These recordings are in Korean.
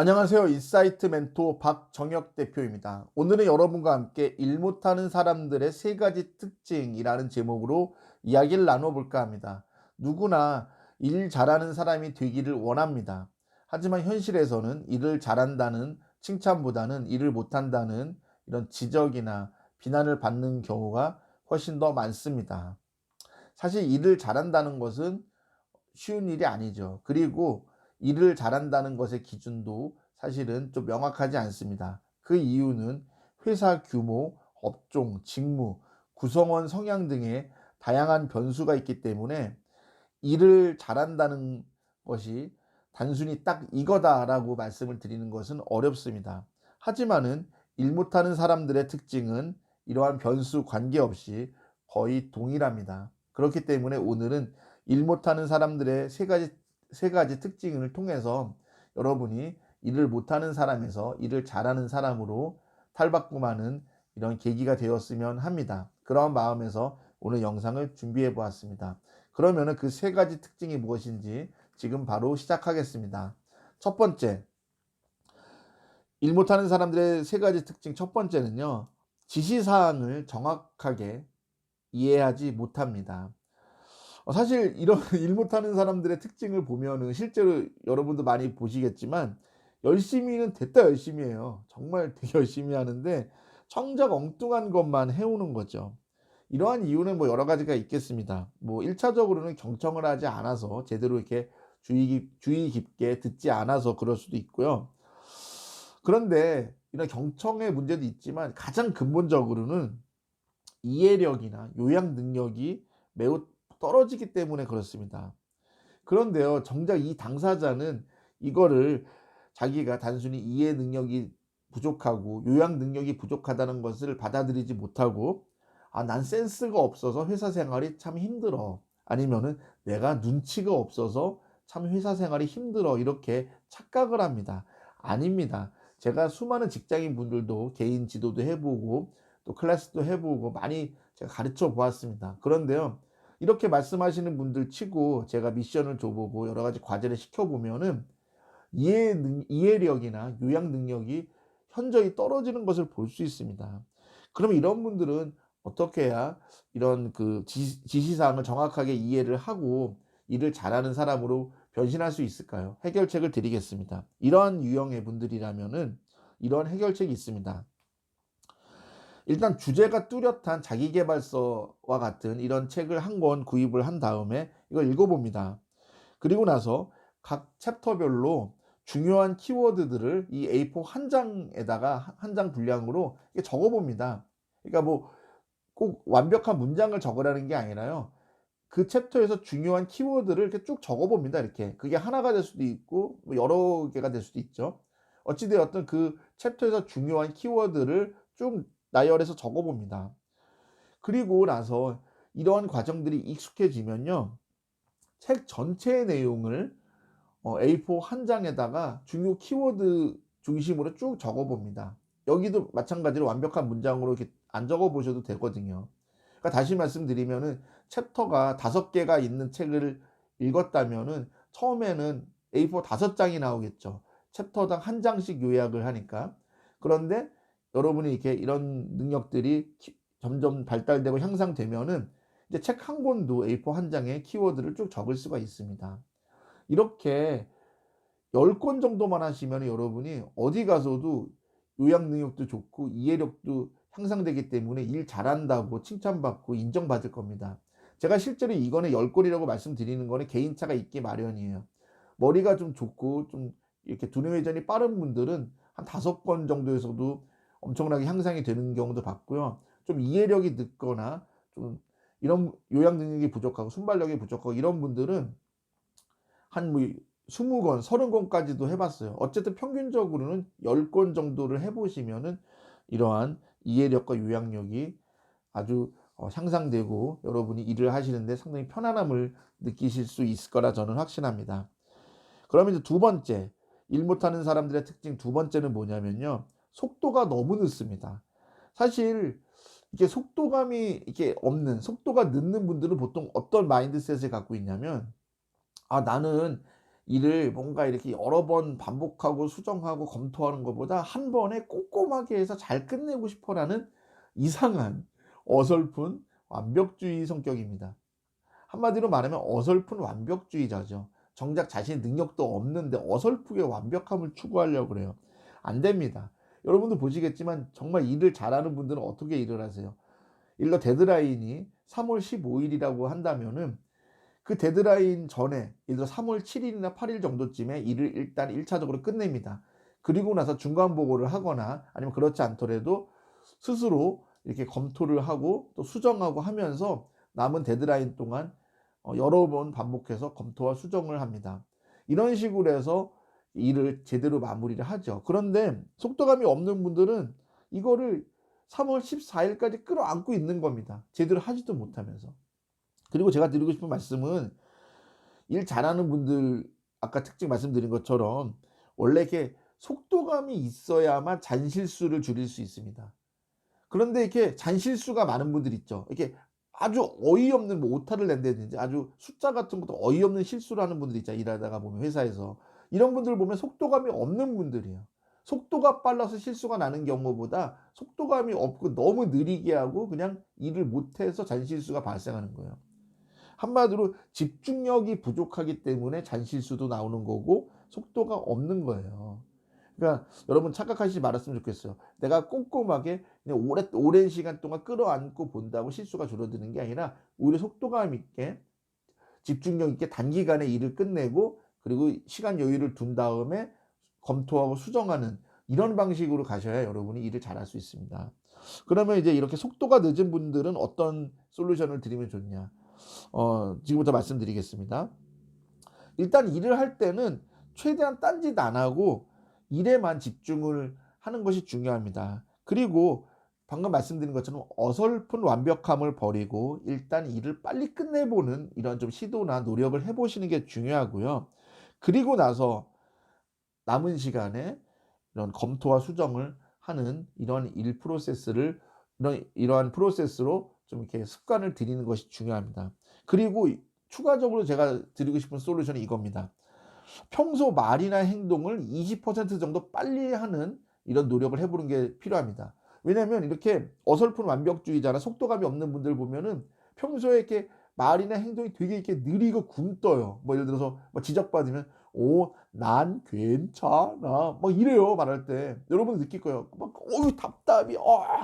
안녕하세요. 인사이트 멘토 박정혁 대표입니다. 오늘은 여러분과 함께 일 못하는 사람들의 세 가지 특징이라는 제목으로 이야기를 나눠볼까 합니다. 누구나 일 잘하는 사람이 되기를 원합니다. 하지만 현실에서는 일을 잘한다는 칭찬보다는 일을 못한다는 이런 지적이나 비난을 받는 경우가 훨씬 더 많습니다. 사실 일을 잘한다는 것은 쉬운 일이 아니죠. 그리고 일을 잘한다는 것의 기준도 사실은 좀 명확하지 않습니다. 그 이유는 회사 규모, 업종, 직무, 구성원 성향 등의 다양한 변수가 있기 때문에 일을 잘한다는 것이 단순히 딱 이거다라고 말씀을 드리는 것은 어렵습니다. 하지만은 일 못하는 사람들의 특징은 이러한 변수 관계없이 거의 동일합니다. 그렇기 때문에 오늘은 일 못하는 사람들의 세 가지 특징을 통해서 여러분이 일을 못하는 사람에서 일을 잘하는 사람으로 탈바꿈하는 이런 계기가 되었으면 합니다. 그런 마음에서 오늘 영상을 준비해 보았습니다. 그러면은 그 세 가지 특징이 무엇인지 지금 바로 시작하겠습니다. 첫 번째, 일 못하는 사람들의 세 가지 특징 첫 번째는요. 지시사항을 정확하게 이해하지 못합니다. 사실 이런 일 못하는 사람들의 특징을 보면은 실제로 여러분도 많이 보시겠지만 열심히는 됐다 열심히 해요. 정말 되게 열심히 하는데 정작 엉뚱한 것만 해오는 거죠. 이러한 이유는 뭐 여러 가지가 있겠습니다. 뭐 1 차적으로는 경청을 하지 않아서 제대로 이렇게 주의 깊게 듣지 않아서 그럴 수도 있고요. 그런데 이런 경청의 문제도 있지만 가장 근본적으로는 이해력이나 요약 능력이 매우 떨어지기 때문에 그렇습니다. 그런데요, 정작 이 당사자는 이거를 자기가 단순히 이해 능력이 부족하고 요약 능력이 부족하다는 것을 받아들이지 못하고 '아 난 센스가 없어서 회사 생활이 참 힘들어.' 아니면은 '내가 눈치가 없어서 참 회사 생활이 힘들어.' 이렇게 착각을 합니다. 아닙니다. 제가 수많은 직장인 분들도 개인 지도도 해 보고 또 클래스도 해 보고 많이 제가 가르쳐 보았습니다. 그런데요, 이렇게 말씀하시는 분들 치고 제가 미션을 줘 보고 여러 가지 과제를 시켜 보면은 이해력이나 요약 능력이 현저히 떨어지는 것을 볼 수 있습니다. 그럼 이런 분들은 어떻게 해야 이런 그 지시사항을 정확하게 이해를 하고 일을 잘하는 사람으로 변신할 수 있을까요? 해결책을 드리겠습니다. 이러한 유형의 분들이라면은 이런 해결책이 있습니다. 일단 주제가 뚜렷한 자기계발서와 같은 이런 책을 한 권 구입을 한 다음에 이걸 읽어 봅니다. 그리고 나서 각 챕터별로 중요한 키워드들을 이 A4 한 장에다가 한 장 분량으로 이렇게 적어 봅니다. 그러니까 뭐 꼭 완벽한 문장을 적으라는 게 아니라요. 그 챕터에서 중요한 키워드를 이렇게 쭉 적어 봅니다, 이렇게. 그게 하나가 될 수도 있고 뭐 여러 개가 될 수도 있죠. 어찌 되었든 그 챕터에서 중요한 키워드를 쭉 나열해서 적어 봅니다. 그리고 나서 이러한 과정들이 익숙해지면요. 책 전체의 내용을 A4 한 장에다가 중요 키워드 중심으로 쭉 적어 봅니다. 여기도 마찬가지로 완벽한 문장으로 이렇게 안 적어 보셔도 되거든요. 그러니까 다시 말씀드리면은 챕터가 5개가 있는 책을 읽었다면은 처음에는 A4 5장이 나오겠죠. 챕터당 한 장씩 요약을 하니까. 그런데 여러분이 이렇게 이런 능력들이 점점 발달되고 향상되면은 이제 책 한 권도 A4 한 장에 키워드를 쭉 적을 수가 있습니다. 이렇게 10권 정도만 하시면은 여러분이 어디 가서도 요약 능력도 좋고 이해력도 향상되기 때문에 일 잘한다고 칭찬받고 인정받을 겁니다. 제가 실제로 이거는 10 권이라고 말씀드리는 거는 개인차가 있기 마련이에요. 머리가 좀 좋고 좀 이렇게 두뇌 회전이 빠른 분들은 한 5권 정도에서도 엄청나게 향상이 되는 경우도 봤고요. 좀 이해력이 늦거나 좀 이런 요약 능력이 부족하고 순발력이 부족하고 이런 분들은 한 뭐 20 권, 30 권까지도 해 봤어요. 어쨌든 평균적으로는 10권 정도를 해 보시면은 이러한 이해력과 요약력이 아주 향상되고 여러분이 일을 하시는데 상당히 편안함을 느끼실 수 있을 거라 저는 확신합니다. 그러면 이제 두 번째, 일 못하는 사람들의 특징 두 번째는 뭐냐면요. 속도가 너무 늦습니다. 사실 이게 속도감이 이렇게 없는 속도가 늦는 분들은 보통 어떤 마인드셋을 갖고 있냐면 '아 나는 일을 뭔가 이렇게 여러 번 반복하고 수정하고 검토하는 것보다 한 번에 꼼꼼하게 해서 잘 끝내고 싶어라는 이상한 어설픈 완벽주의 성격입니다. 한마디로 말하면 어설픈 완벽주의자죠. 정작 자신의 능력도 없는데 어설프게 완벽함을 추구하려고 그래요. 안 됩니다. 여러분도 보시겠지만 정말 일을 잘하는 분들은 어떻게 일을 하세요? 일러 데드라인이 3월 15일이라고 한다면은 그 데드라인 전에 예를 들어 3월 7일이나 8일 정도쯤에 일을 일단 1차적으로 끝냅니다. 그리고 나서 중간 보고를 하거나 아니면 그렇지 않더라도 스스로 이렇게 검토를 하고 또 수정하고 하면서 남은 데드라인 동안 여러 번 반복해서 검토와 수정을 합니다. 이런 식으로 해서 일을 제대로 마무리를 하죠. 그런데 속도감이 없는 분들은 이거를 3월 14일까지 끌어안고 있는 겁니다. 제대로 하지도 못하면서. 그리고 제가 드리고 싶은 말씀은 일 잘하는 분들 아까 특징 말씀드린 것처럼 원래 이렇게 속도감이 있어야만 잔실수를 줄일 수 있습니다. 그런데 이렇게 잔실수가 많은 분들 있죠. 이렇게 아주 어이없는 뭐 오타를 낸다든지 아주 숫자 같은 것도 어이없는 실수를 하는 분들 있잖아요. 일하다가 보면 회사에서. 이런 분들 보면 속도감이 없는 분들이에요. 속도가 빨라서 실수가 나는 경우보다 속도감이 없고 너무 느리게 하고 그냥 일을 못해서 잔실수가 발생하는 거예요. 한마디로 집중력이 부족하기 때문에 잔실수도 나오는 거고 속도가 없는 거예요. 그러니까 여러분 착각하시지 말았으면 좋겠어요. 내가 꼼꼼하게 그냥 오랜 시간 동안 끌어안고 본다고 실수가 줄어드는 게 아니라 오히려 속도감 있게 집중력 있게 단기간에 일을 끝내고 그리고 시간 여유를 둔 다음에 검토하고 수정하는 이런 방식으로 가셔야 여러분이 일을 잘할 수 있습니다. 그러면 이제 이렇게 속도가 늦은 분들은 어떤 솔루션을 드리면 좋냐? 지금부터 말씀드리겠습니다. 일단 일을 할 때는 최대한 딴짓 안 하고 일에만 집중을 하는 것이 중요합니다. 그리고 방금 말씀드린 것처럼 어설픈 완벽함을 버리고 일단 일을 빨리 끝내보는 이런 좀 시도나 노력을 해보시는 게 중요하고요. 그리고 나서 남은 시간에 이런 검토와 수정을 하는 이런 일 프로세스를 이러한 프로세스로 좀 이렇게 습관을 들이는 것이 중요합니다. 그리고 추가적으로 제가 드리고 싶은 솔루션이 이겁니다. 평소 말이나 행동을 20% 정도 빨리 하는 이런 노력을 해보는 게 필요합니다. 왜냐하면 이렇게 어설픈 완벽주의자나 속도감이 없는 분들 보면은 평소에 이렇게 말이나 행동이 되게 이렇게 느리고 굼떠요. 뭐 예를 들어서 뭐 지적받으면 난 괜찮아 막 이래요. 말할 때 여러분 느낄 거예요. 막 답답이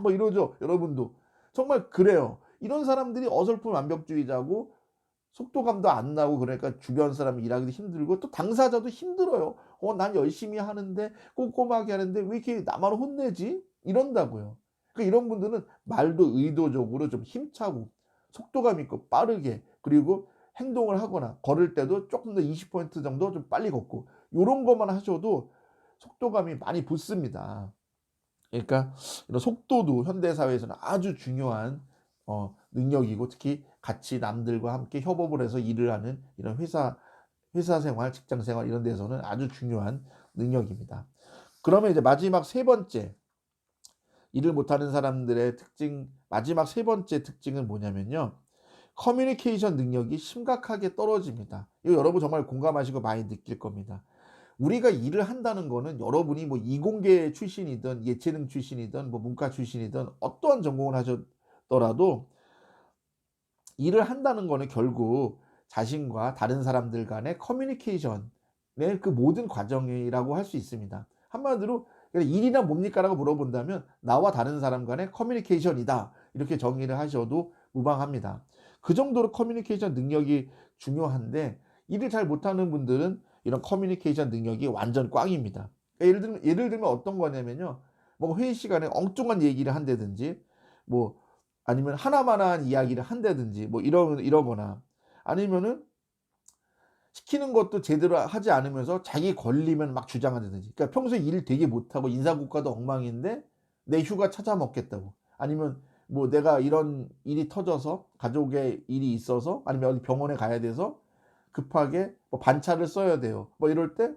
뭐 이러죠. 여러분도 정말 그래요. 이런 사람들이 어설픈 완벽주의자고 속도감도 안 나고 그러니까 주변 사람이 일하기도 힘들고 또 당사자도 힘들어요. 난 열심히 하는데 꼼꼼하게 하는데 왜 이렇게 나만 혼내지? 이런다고요. 그러니까 이런 분들은 말도 의도적으로 좀 힘차고 속도감 있고 빠르게 그리고 행동을 하거나 걸을 때도 조금 더 20% 정도 좀 빨리 걷고 요런 것만 하셔도 속도감이 많이 붙습니다. 그러니까 이런 속도도 현대 사회에서는 아주 중요한 능력이고 특히 같이 남들과 함께 협업을 해서 일을 하는 이런 회사 생활, 직장 생활 이런 데서는 아주 중요한 능력입니다. 그러면 이제 마지막 세 번째 일을 못하는 사람들의 특징 마지막 세 번째 특징은 뭐냐면요. 커뮤니케이션 능력이 심각하게 떨어집니다. 이거 여러분 정말 공감하시고 많이 느낄 겁니다. 우리가 일을 한다는 거는 여러분이 뭐 이공계 출신이든 예체능 출신이든 뭐 문과 출신이든 어떠한 전공을 하셨더라도 일을 한다는 거는 결국 자신과 다른 사람들 간의 커뮤니케이션의 그 모든 과정이라고 할 수 있습니다. 한마디로 일이란 뭡니까라고 물어본다면 나와 다른 사람 간의 커뮤니케이션이다. 이렇게 정의를 하셔도 무방합니다. 그 정도로 커뮤니케이션 능력이 중요한데 일을 잘 못하는 분들은 이런 커뮤니케이션 능력이 완전 꽝입니다. 그러니까 예를 들면 어떤 거냐면요. 뭐 회의 시간에 엉뚱한 얘기를 한다든지 뭐 아니면 하나만한 이야기를 한다든지 뭐 이러거나 아니면은 시키는 것도 제대로 하지 않으면서 자기 권리면 막 주장한다든지 그러니까 평소에 일 되게 못하고 인사고과도 엉망인데 내 휴가 찾아 먹겠다고 아니면 뭐 내가 이런 일이 터져서 가족의 일이 있어서 아니면 어디 병원에 가야 돼서 급하게 뭐 반차를 써야 돼요. 뭐 이럴 때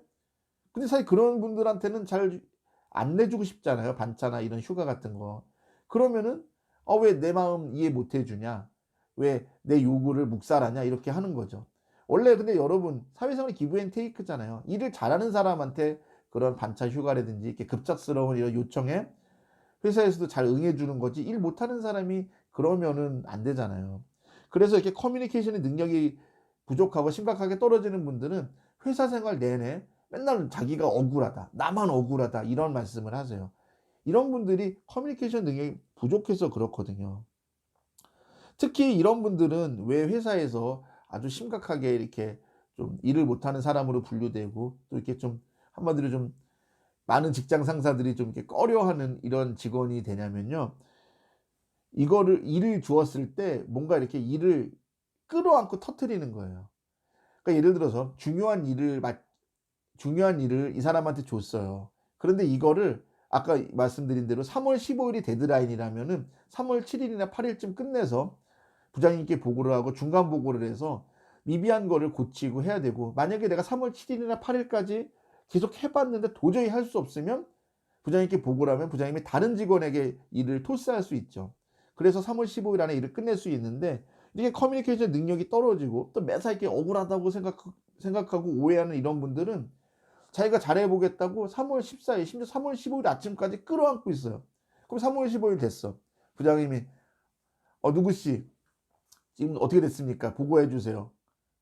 근데 사실 그런 분들한테는 잘 안 내주고 싶잖아요. 반차나 이런 휴가 같은 거. 그러면은 왜 내 마음 이해 못 해주냐? 왜 내 요구를 묵살하냐? 이렇게 하는 거죠. 원래 근데 여러분 사회생활이 기브 앤 테이크잖아요. 일을 잘하는 사람한테 그런 반차 휴가라든지 이렇게 급작스러운 이런 요청에 회사에서도 잘 응해 주는 거지, 일 못하는 사람이 그러면은 안 되잖아요. 그래서 이렇게 커뮤니케이션의 능력이 부족하고 심각하게 떨어지는 분들은 회사 생활 내내 맨날 자기가 억울하다, 나만 억울하다 이런 말씀을 하세요. 이런 분들이 커뮤니케이션 능력이 부족해서 그렇거든요. 특히 이런 분들은 왜 회사에서 아주 심각하게 이렇게 좀 일을 못하는 사람으로 분류되고 또 이렇게 좀 한마디로 좀 많은 직장 상사들이 좀 이렇게 꺼려하는 이런 직원이 되냐면요. 이거를 일을 주었을 때 뭔가 이렇게 일을 끌어안고 터뜨리는 거예요. 그러니까 예를 들어서 중요한 일을 이 사람한테 줬어요. 그런데 이거를 아까 말씀드린 대로 3월 15일이 데드라인이라면은 3월 7일이나 8일쯤 끝내서 부장님께 보고를 하고 중간 보고를 해서 미비한 거를 고치고 해야 되고, 만약에 내가 3월 7일이나 8일까지 계속 해 봤는데 도저히 할 수 없으면 부장님께 보고를 하면 부장님이 다른 직원에게 일을 토스할 수 있죠. 그래서 3월 15일 안에 일을 끝낼 수 있는데, 이게 커뮤니케이션 능력이 떨어지고 또 매사 이렇게 억울하다고 생각하고 오해하는 이런 분들은 자기가 잘해 보겠다고 3월 14일 심지어 3월 15일 아침까지 끌어안고 있어요. 그럼 3월 15일 됐어. 부장님이 누구 씨 지금 어떻게 됐습니까? 보고해 주세요.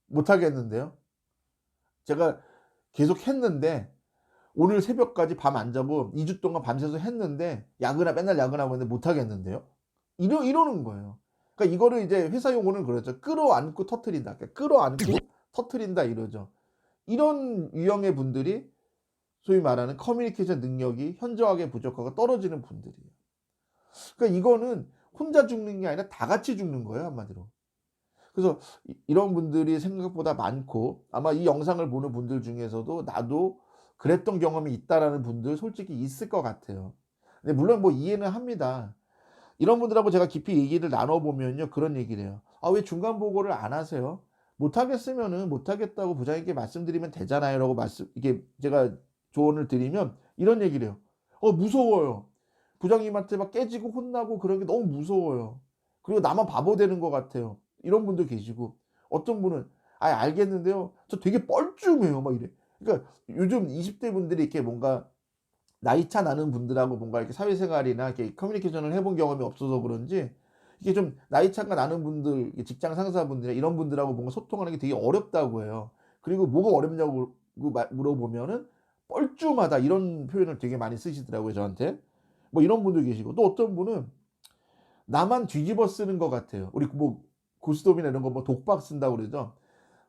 못 하겠는데요. 제가 계속 했는데 오늘 새벽까지 밤 안 자고 2주 동안 밤새서 했는데 맨날 야근하고 있는데 못 하겠는데요. 이러는 거예요. 그러니까 이거를 이제 회사 용어는 그러죠. 끌어안고 터트린다. 그러니까 끌어안고 터트린다 이러죠. 이런 유형의 분들이 소위 말하는 커뮤니케이션 능력이 현저하게 부족하고 떨어지는 분들이에요. 그러니까 이거는 혼자 죽는 게 아니라 다 같이 죽는 거예요, 한마디로. 그래서 이런 분들이 생각보다 많고, 아마 이 영상을 보는 분들 중에서도 나도 그랬던 경험이 있다라는 분들 솔직히 있을 것 같아요. 근데 물론 뭐 이해는 합니다. 이런 분들하고 제가 깊이 얘기를 나눠보면요, 그런 얘기를 해요. 아, 왜 중간 보고를 안 하세요? 못하겠으면은 못하겠다고 부장님께 말씀드리면 되잖아요 라고 이게 제가 조언을 드리면 이런 얘기를 해요. 무서워요. 부장님한테 막 깨지고 혼나고 그런 게 너무 무서워요. 그리고 나만 바보 되는 것 같아요. 이런 분도 계시고, 어떤 분은 알겠는데요, 저 되게 뻘쭘해요 막 이래. 그러니까 요즘 20대 분들이 이렇게 뭔가 나이차 나는 분들하고 뭔가 이렇게 사회생활이나 이렇게 커뮤니케이션을 해본 경험이 없어서 그런지 이게 좀 나이차가 나는 분들, 직장 상사분들이나 이런 분들하고 뭔가 소통하는 게 되게 어렵다고 해요. 그리고 뭐가 어렵냐고 물어보면은 뻘쭘하다 이런 표현을 되게 많이 쓰시더라고요, 저한테. 뭐 이런 분도 계시고, 또 어떤 분은 나만 뒤집어 쓰는 것 같아요. 우리 뭐 고스톱이나 이런 거 뭐 독박 쓴다고 그러죠.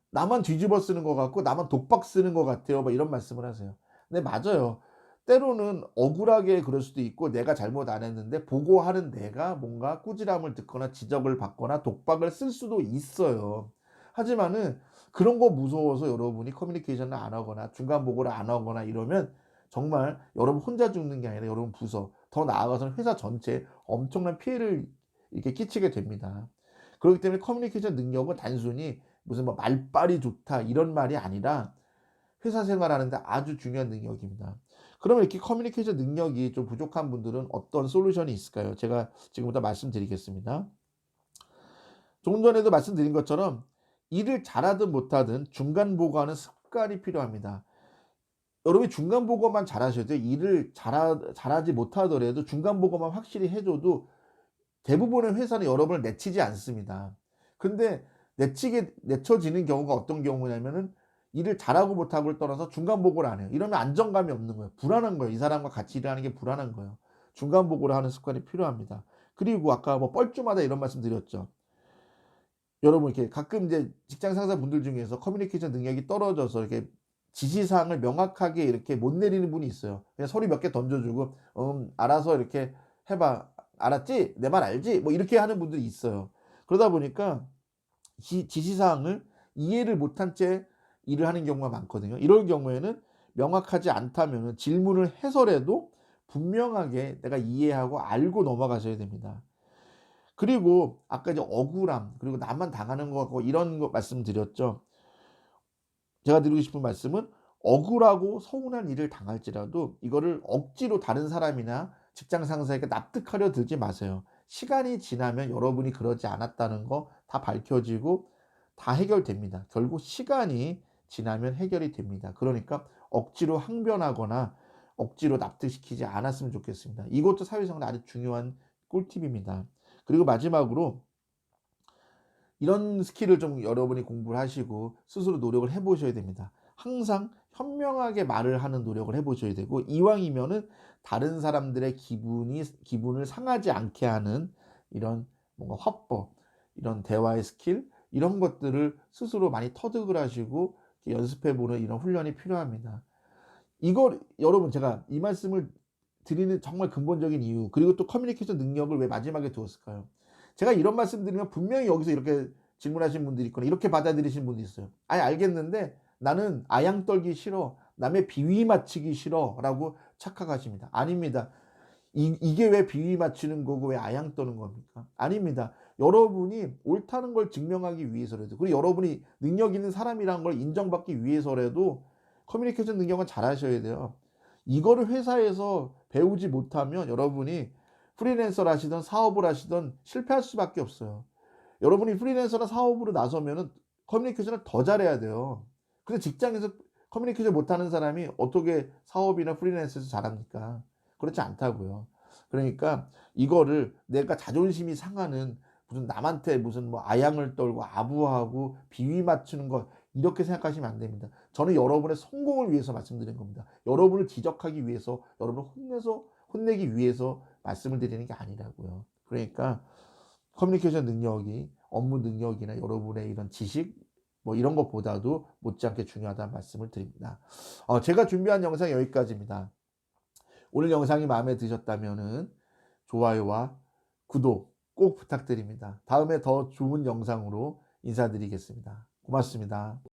나만 뒤집어 쓰는 것 같고 나만 독박 쓰는 것 같아요. 막 이런 말씀을 하세요. 근데 맞아요. 때로는 억울하게 그럴 수도 있고 내가 잘못 안 했는데 보고하는 내가 뭔가 꾸지람을 듣거나 지적을 받거나 독박을 쓸 수도 있어요. 하지만은 그런 거 무서워서 여러분이 커뮤니케이션을 안 하거나 중간 보고를 안 하거나 이러면 정말 여러분 혼자 죽는 게 아니라 여러분 부서, 더 나아가서는 회사 전체에 엄청난 피해를 이렇게 끼치게 됩니다. 그렇기 때문에 커뮤니케이션 능력은 단순히 무슨 뭐 말빨이 좋다 이런 말이 아니라 회사 생활하는데 아주 중요한 능력입니다. 그러면 이렇게 커뮤니케이션 능력이 좀 부족한 분들은 어떤 솔루션이 있을까요? 제가 지금부터 말씀드리겠습니다. 조금 전에도 말씀드린 것처럼 일을 잘하든 못하든 중간 보고하는 습관이 필요합니다. 여러분이 중간 보고만 잘하셔도 돼요. 일을 잘하지 못하더라도 중간 보고만 확실히 해줘도 대부분의 회사는 여러분을 내치지 않습니다. 근데 내쳐지는 경우가 어떤 경우냐면은 일을 잘하고 못하고를 떠나서 중간 보고를 안 해요. 이러면 안정감이 없는 거예요. 불안한 거예요. 이 사람과 같이 일하는 게 불안한 거예요. 중간 보고를 하는 습관이 필요합니다. 그리고 아까 뭐 뻘쭘하다 이런 말씀 드렸죠. 여러분 이렇게 가끔 이제 직장 상사분들 중에서 커뮤니케이션 능력이 떨어져서 이렇게 지시사항을 명확하게 이렇게 못 내리는 분이 있어요. 그냥 서류 몇 개 던져주고 알아서 이렇게 해봐. 알았지? 내 말 알지? 뭐 이렇게 하는 분들이 있어요. 그러다 보니까 지시사항을 이해를 못한 채 일을 하는 경우가 많거든요. 이럴 경우에는 명확하지 않다면 질문을 해서라도 분명하게 내가 이해하고 알고 넘어가셔야 됩니다. 그리고 아까 이제 억울함, 그리고 나만 당하는 것 같고 이런 거 말씀드렸죠. 제가 드리고 싶은 말씀은 억울하고 서운한 일을 당할지라도 이거를 억지로 다른 사람이나 직장 상사에게 납득하려 들지 마세요. 시간이 지나면 여러분이 그러지 않았다는 거 다 밝혀지고 다 해결됩니다. 결국 시간이 지나면 해결이 됩니다. 그러니까 억지로 항변하거나 억지로 납득시키지 않았으면 좋겠습니다. 이것도 사회생활에 아주 중요한 꿀팁입니다. 그리고 마지막으로 이런 스킬을 좀 여러분이 공부를 하시고 스스로 노력을 해 보셔야 됩니다. 항상 현명하게 말을 하는 노력을 해 보셔야 되고, 이왕이면은 다른 사람들의 기분을 상하지 않게 하는 이런 뭔가 화법, 이런 대화의 스킬, 이런 것들을 스스로 많이 터득을 하시고 연습해 보는 이런 훈련이 필요합니다. 이걸 여러분, 제가 이 말씀을 드리는 정말 근본적인 이유, 그리고 또 커뮤니케이션 능력을 왜 마지막에 두었을까요? 제가 이런 말씀 드리면 분명히 여기서 이렇게 질문하신 분들이 있거나 이렇게 받아들이신 분도 있어요. 아니, 알겠는데 나는 아양 떨기 싫어, 남의 비위 맞추기 싫어라고 착각하십니다. 아닙니다. 이게 왜 비위 맞추는 거고 왜 아양 떠는 겁니까? 아닙니다. 여러분이 옳다는 걸 증명하기 위해서라도, 그리고 여러분이 능력 있는 사람이라는 걸 인정받기 위해서라도 커뮤니케이션 능력은 잘하셔야 돼요. 이거를 회사에서 배우지 못하면 여러분이 프리랜서를 하시든 사업을 하시든 실패할 수밖에 없어요. 여러분이 프리랜서나 사업으로 나서면은 커뮤니케이션을 더 잘해야 돼요. 근데 직장에서 커뮤니케이션 못하는 사람이 어떻게 사업이나 프리랜서에서 잘합니까? 그렇지 않다고요. 그러니까 이거를 내가 자존심이 상하는, 무슨 남한테 무슨 뭐 아양을 떨고 아부하고 비위 맞추는 것, 이렇게 생각하시면 안 됩니다. 저는 여러분의 성공을 위해서 말씀드린 겁니다. 여러분을 지적하기 위해서, 여러분을 혼내기 위해서 말씀을 드리는 게 아니라고요. 그러니까 커뮤니케이션 능력이 업무 능력이나 여러분의 이런 지식 뭐 이런 것보다도 못지않게 중요하다는 말씀을 드립니다. 제가 준비한 영상 여기까지입니다. 오늘 영상이 마음에 드셨다면은 좋아요와 구독 꼭 부탁드립니다. 다음에 더 좋은 영상으로 인사드리겠습니다. 고맙습니다.